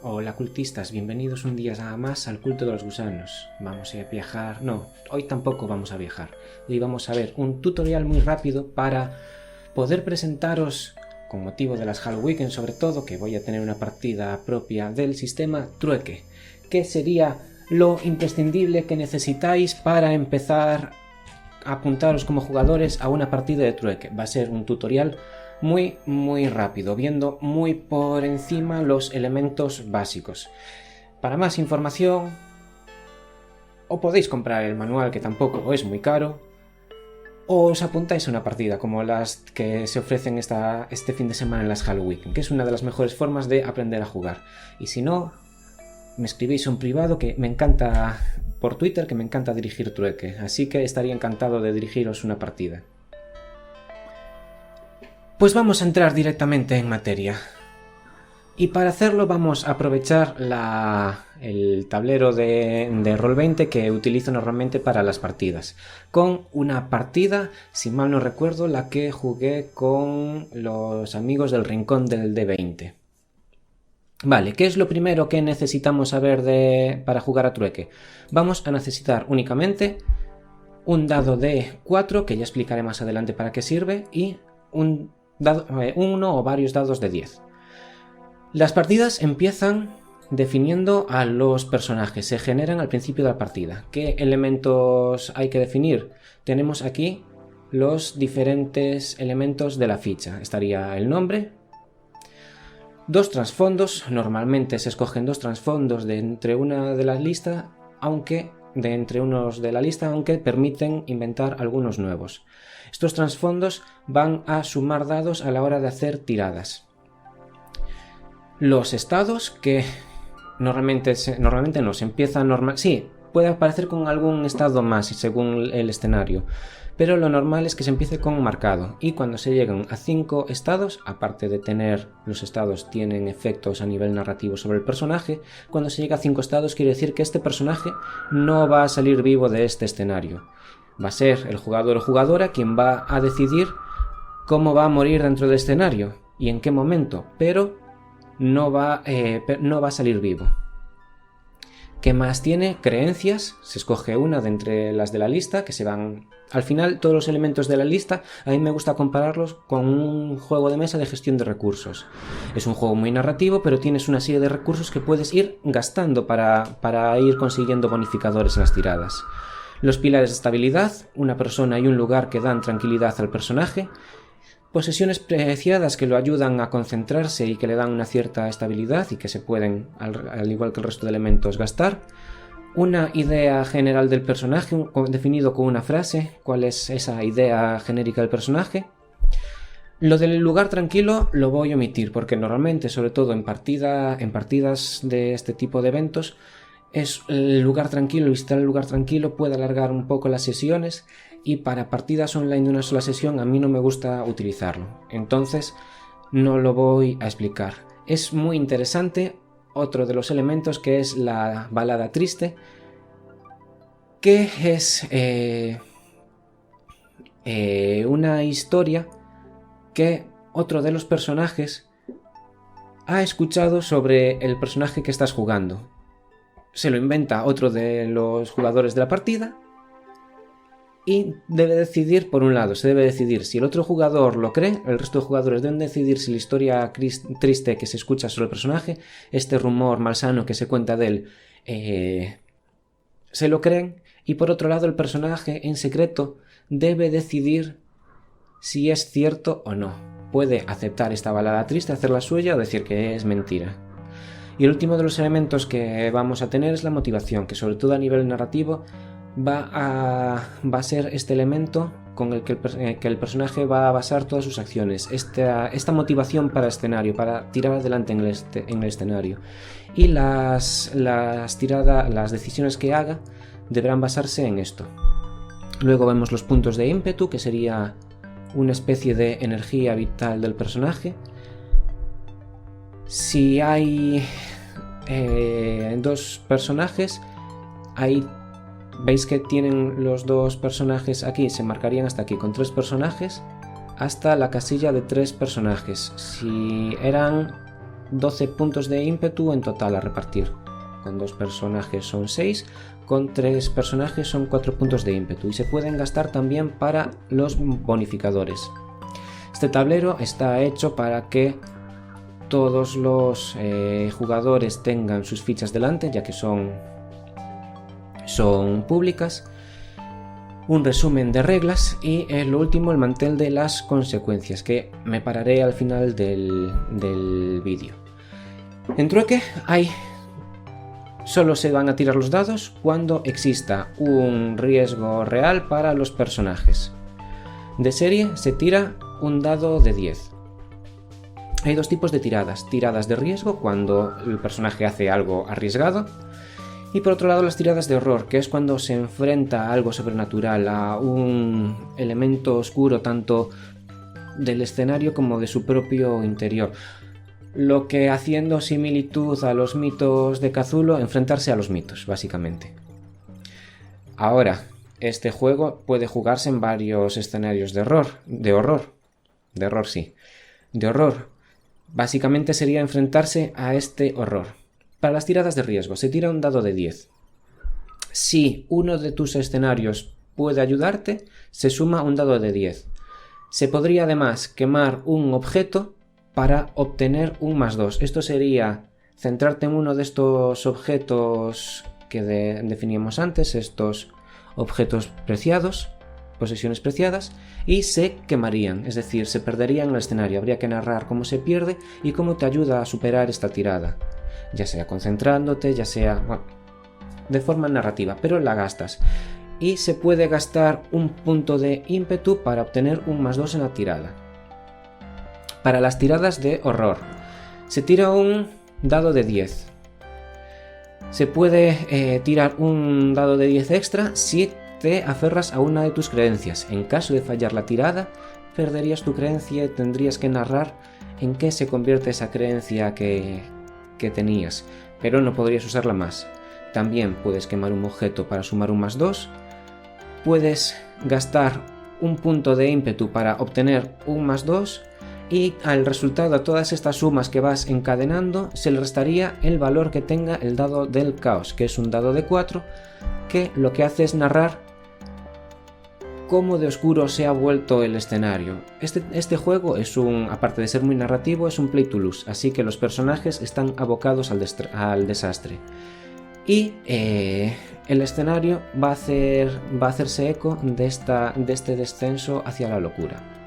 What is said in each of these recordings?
Hola cultistas, bienvenidos un día más al culto de los gusanos. Vamos a viajar... No, hoy tampoco vamos a viajar. Hoy vamos a ver un tutorial muy rápido para poder presentaros, con motivo de las Halloween sobre todo, que voy a tener una partida propia del sistema Trueque, que sería lo imprescindible que necesitáis para empezar a apuntaros como jugadores a una partida de Trueque. Va a ser un tutorial muy rápido, viendo muy por encima los elementos básicos. Para más información, o podéis comprar el manual, que tampoco es muy caro, o os apuntáis a una partida como las que se ofrecen este fin de semana en las Halloween, que es una de las mejores formas de aprender a jugar. Y si no, me escribís un privado que me encanta, por Twitter, que me encanta dirigir Trueque, así que estaría encantado de dirigiros una partida. Pues vamos a entrar directamente en materia. Y para hacerlo vamos a aprovechar el tablero de Roll20 que utilizo normalmente para las partidas. Con una partida, si mal no recuerdo, la que jugué con los amigos del Rincón del D20. Vale, ¿qué es lo primero que necesitamos saber para jugar a Trueque? Vamos a necesitar únicamente un dado de 4, que ya explicaré más adelante para qué sirve, y uno o varios dados de 10. Las partidas empiezan definiendo a los personajes, se generan al principio de la partida. ¿Qué elementos hay que definir? Tenemos aquí los diferentes elementos de la ficha. Estaría el nombre, dos trasfondos, normalmente se escogen dos trasfondos de entre una de las listas, aunque permiten inventar algunos nuevos. Estos trasfondos van a sumar dados a la hora de hacer tiradas. Los estados, que normalmente no se empieza normal. Sí, puede aparecer con algún estado más según el escenario, pero lo normal es que se empiece con marcado, y cuando se llegan a 5 estados, aparte de tener los estados tienen efectos a nivel narrativo sobre el personaje, cuando se llega a 5 estados quiere decir que este personaje no va a salir vivo de este escenario. Va a ser el jugador o jugadora quien va a decidir cómo va a morir dentro del escenario y en qué momento, pero no va a salir vivo. ¿Qué más tiene? Creencias. Se escoge una de entre las de la lista, que se van... Al final, todos los elementos de la lista, a mí me gusta compararlos con un juego de mesa de gestión de recursos. Es un juego muy narrativo, pero tienes una serie de recursos que puedes ir gastando para ir consiguiendo bonificadores en las tiradas. Los pilares de estabilidad, una persona y un lugar que dan tranquilidad al personaje. Posesiones preciadas que lo ayudan a concentrarse y que le dan una cierta estabilidad y que se pueden, al igual que el resto de elementos, gastar. Una idea general del personaje, definido con una frase, cuál es esa idea genérica del personaje. Lo del lugar tranquilo lo voy a omitir porque normalmente, sobre todo en partidas de este tipo de eventos, es el lugar tranquilo, visitar el lugar tranquilo puede alargar un poco las sesiones, y para partidas online de una sola sesión a mí no me gusta utilizarlo, entonces no lo voy a explicar. Es muy interesante otro de los elementos, que es la balada triste, que es una historia que otro de los personajes ha escuchado sobre el personaje que estás jugando. Se lo inventa otro de los jugadores de la partida y debe decidir, por un lado, se debe decidir si el otro jugador lo cree, el resto de jugadores deben decidir si la historia triste que se escucha sobre el personaje, este rumor malsano que se cuenta de él, se lo creen, y por otro lado el personaje en secreto debe decidir si es cierto o no. Puede aceptar esta balada triste, hacerla suya, o decir que es mentira. Y el último de los elementos que vamos a tener es la motivación, que sobre todo a nivel narrativo va a ser este elemento con el que el personaje va a basar todas sus acciones, esta motivación para el escenario, para tirar adelante en el escenario. Y las decisiones que haga deberán basarse en esto. Luego vemos los puntos de ímpetu, que sería una especie de energía vital del personaje. Si hay dos personajes, ahí veis que tienen los dos personajes aquí, se marcarían hasta aquí con 3 personajes, hasta la casilla de 3 personajes. Si eran 12 puntos de ímpetu en total a repartir. Con 2 personajes son 6, con 3 personajes son 4 puntos de ímpetu y se pueden gastar también para los bonificadores. Este tablero está hecho para que todos los jugadores tengan sus fichas delante, ya que son públicas. Un resumen de reglas y lo último, el mantel de las consecuencias, que me pararé al final del vídeo. En trueque solo se van a tirar los dados cuando exista un riesgo real para los personajes. De serie se tira un dado de 10. Hay 2 tipos de tiradas: tiradas de riesgo, cuando el personaje hace algo arriesgado, y por otro lado las tiradas de horror, que es cuando se enfrenta a algo sobrenatural, a un elemento oscuro tanto del escenario como de su propio interior. Lo que, haciendo similitud a los mitos de Cthulhu, enfrentarse a los mitos, básicamente. Ahora, este juego puede jugarse en varios escenarios de horror. Básicamente sería enfrentarse a este horror. Para las tiradas de riesgo se tira un dado de 10. Si uno de tus escenarios puede ayudarte, se suma un dado de 10. Se podría además quemar un objeto para obtener un +2. Esto sería centrarte en uno de estos objetos que definíamos antes, estos objetos preciados, posesiones preciadas, y se quemarían, es decir, se perderían en el escenario. Habría que narrar cómo se pierde y cómo te ayuda a superar esta tirada, ya sea concentrándote, ya sea de forma narrativa, pero la gastas. Y se puede gastar un punto de ímpetu para obtener un +2 en la tirada. Para las tiradas de horror se tira un dado de 10. Se puede tirar un dado de 10 extra si te aferras a una de tus creencias. En caso de fallar la tirada, perderías tu creencia y tendrías que narrar en qué se convierte esa creencia que tenías, pero no podrías usarla más. También puedes quemar un objeto para sumar un +2. Puedes gastar un punto de ímpetu para obtener un +2 y al resultado, a todas estas sumas que vas encadenando, se le restaría el valor que tenga el dado del caos, que es un dado de 4, que lo que hace es narrar cómo de oscuro se ha vuelto el escenario. Este juego aparte de ser muy narrativo, es un play to lose, así que los personajes están abocados al desastre. Y el escenario va a hacerse eco de este descenso hacia la locura.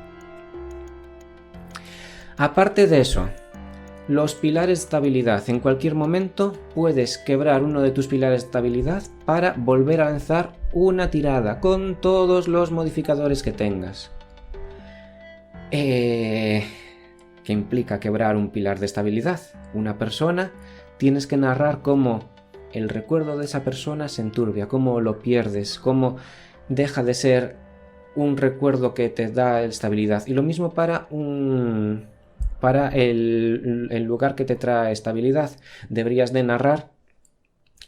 Aparte de eso, los pilares de estabilidad. En cualquier momento puedes quebrar uno de tus pilares de estabilidad para volver a lanzar una tirada con todos los modificadores que tengas. ¿Qué implica quebrar un pilar de estabilidad? Una persona, tienes que narrar cómo el recuerdo de esa persona se enturbia, cómo lo pierdes, cómo deja de ser un recuerdo que te da estabilidad. Y lo mismo para el lugar que te trae estabilidad. Deberías de narrar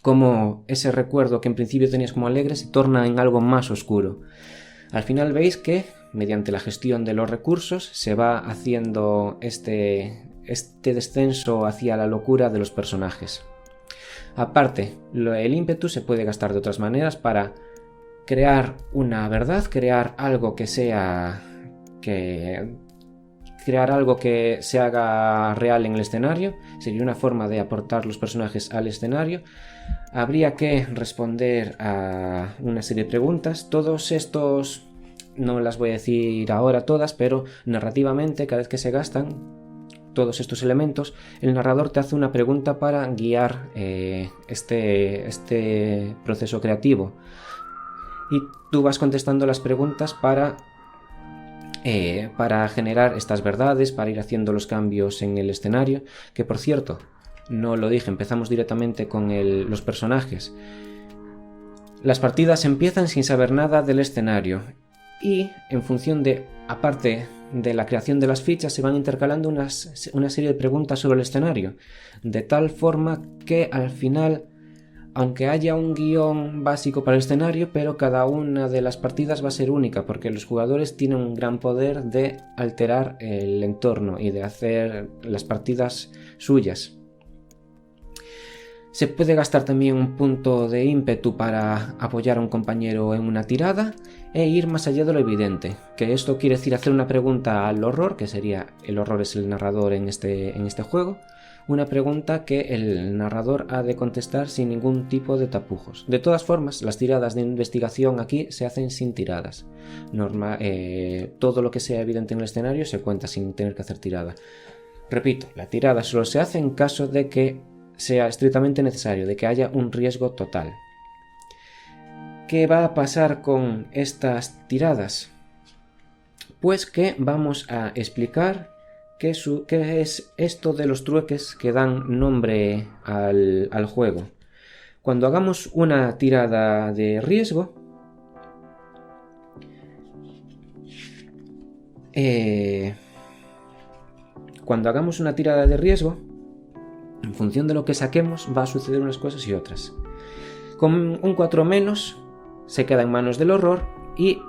cómo ese recuerdo que en principio tenías como alegre se torna en algo más oscuro. Al final veis que mediante la gestión de los recursos se va haciendo este descenso hacia la locura de los personajes. Aparte, el ímpetu se puede gastar de otras maneras para crear una verdad, crear algo que se haga real en el escenario. Sería una forma de aportar los personajes al escenario. Habría que responder a una serie de preguntas. Todos estos, no las voy a decir ahora todas, pero narrativamente, cada vez que se gastan todos estos elementos, el narrador te hace una pregunta para guiar este proceso creativo. Y tú vas contestando las preguntas para generar estas verdades, para ir haciendo los cambios en el escenario, que por cierto, no lo dije, empezamos directamente con los personajes. Las partidas empiezan sin saber nada del escenario y en función aparte de la creación de las fichas, se van intercalando una serie de preguntas sobre el escenario, de tal forma que al final, aunque haya un guión básico para el escenario, pero cada una de las partidas va a ser única, porque los jugadores tienen un gran poder de alterar el entorno y de hacer las partidas suyas. Se puede gastar también un punto de ímpetu para apoyar a un compañero en una tirada e ir más allá de lo evidente, que esto quiere decir hacer una pregunta al horror, que sería el horror es el narrador en este juego, una pregunta que el narrador ha de contestar sin ningún tipo de tapujos. De todas formas, las tiradas de investigación aquí se hacen sin tiradas. Todo lo que sea evidente en el escenario se cuenta sin tener que hacer tirada. Repito, la tirada solo se hace en caso de que sea estrictamente necesario, de que haya un riesgo total. ¿Qué va a pasar con estas tiradas? Pues que vamos a explicar qué es esto de los trueques que dan nombre al juego. Cuando hagamos una tirada de riesgo, en función de lo que saquemos va a suceder unas cosas y otras. Con un 4- se queda en manos del horror y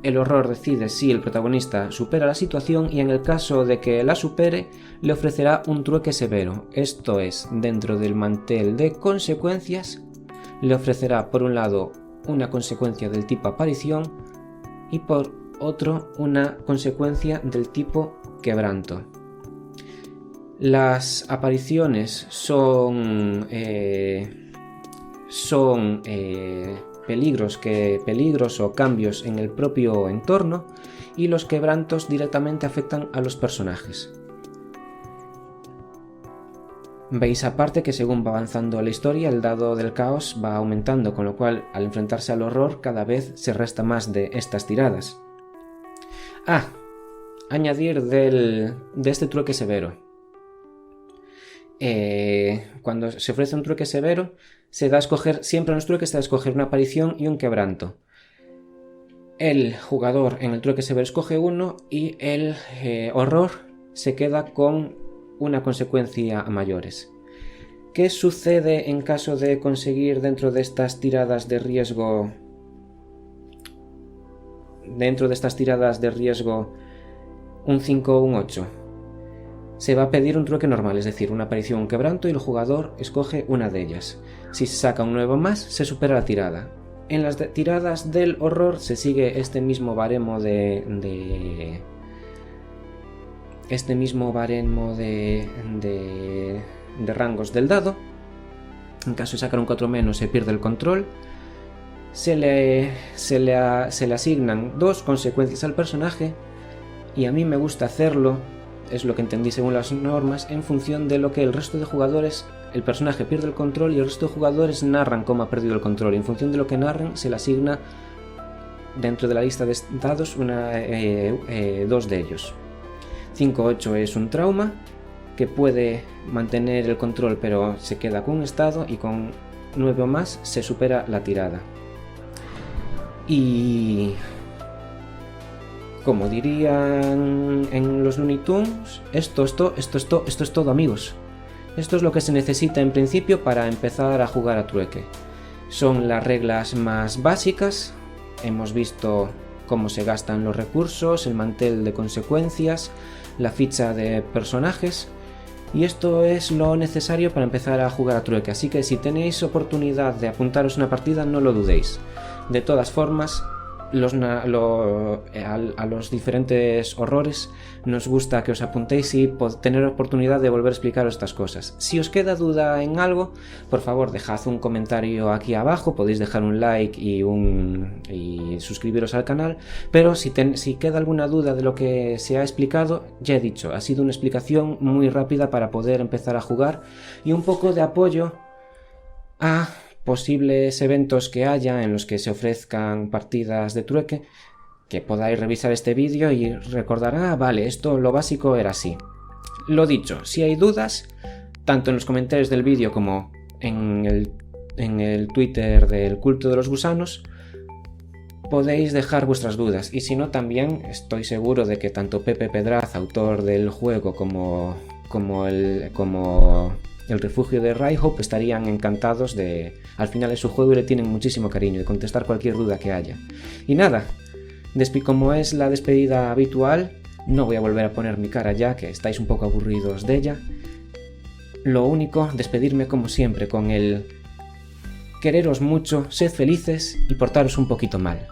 el horror decide si el protagonista supera la situación, y en el caso de que la supere le ofrecerá un trueque severo. Esto es, dentro del mantel de consecuencias le ofrecerá por un lado una consecuencia del tipo aparición y por otro una consecuencia del tipo quebranto. Las apariciones son peligros o cambios en el propio entorno, y los quebrantos directamente afectan a los personajes. Veis aparte que según va avanzando la historia el dado del caos va aumentando, con lo cual al enfrentarse al horror cada vez se resta más de estas tiradas. Añadir de este trueque severo. Cuando se ofrece un trueque severo, se da a escoger, siempre en los trueques se da a escoger una aparición y un quebranto. El jugador en el trueque severo escoge uno y el horror se queda con una consecuencia a mayores. ¿Qué sucede en caso de conseguir dentro de estas tiradas de riesgo un 5 o un 8? Se va a pedir un trueque normal, es decir, una aparición o un quebranto, y el jugador escoge una de ellas. Si se saca un 9 más, se supera la tirada. En las tiradas del horror se sigue este mismo baremo de rangos del dado. En caso de sacar un 4- se pierde el control. Se le asignan 2 consecuencias al personaje, y a mí me gusta hacerlo, es lo que entendí según las normas, en función de lo que el resto de jugadores, el personaje pierde el control y el resto de jugadores narran cómo ha perdido el control, y en función de lo que narren se le asigna dentro de la lista de dados 2 de ellos. 5-8 es un trauma que puede mantener el control pero se queda con un estado, y con 9 o más se supera la tirada. Y como dirían en los Looney Tunes, esto es todo, amigos. Esto es lo que se necesita en principio para empezar a jugar a trueque. Son las reglas más básicas. Hemos visto cómo se gastan los recursos, el mantel de consecuencias, la ficha de personajes, y esto es lo necesario para empezar a jugar a trueque. Así que si tenéis oportunidad de apuntaros una partida, no lo dudéis. De todas formas, a los diferentes horrores nos gusta que os apuntéis y tener oportunidad de volver a explicaros estas cosas. Si os queda duda en algo, por favor dejad un comentario aquí abajo, podéis dejar un like y suscribiros al canal, pero si queda alguna duda de lo que se ha explicado, ya he dicho, ha sido una explicación muy rápida para poder empezar a jugar y un poco de apoyo a posibles eventos que haya en los que se ofrezcan partidas de trueque, que podáis revisar este vídeo y recordar, vale, esto lo básico era así. Lo dicho, si hay dudas, tanto en los comentarios del vídeo como en el Twitter del Culto de los Gusanos, podéis dejar vuestras dudas, y si no, también estoy seguro de que tanto Pepe Pedraz, autor del juego, como el refugio de Rye-Hope estarían encantados de... Al final es su juego y le tienen muchísimo cariño, de contestar cualquier duda que haya. Y nada, como es la despedida habitual, no voy a volver a poner mi cara ya, que estáis un poco aburridos de ella. Lo único, despedirme como siempre con el... Quereros mucho, sed felices y portaros un poquito mal.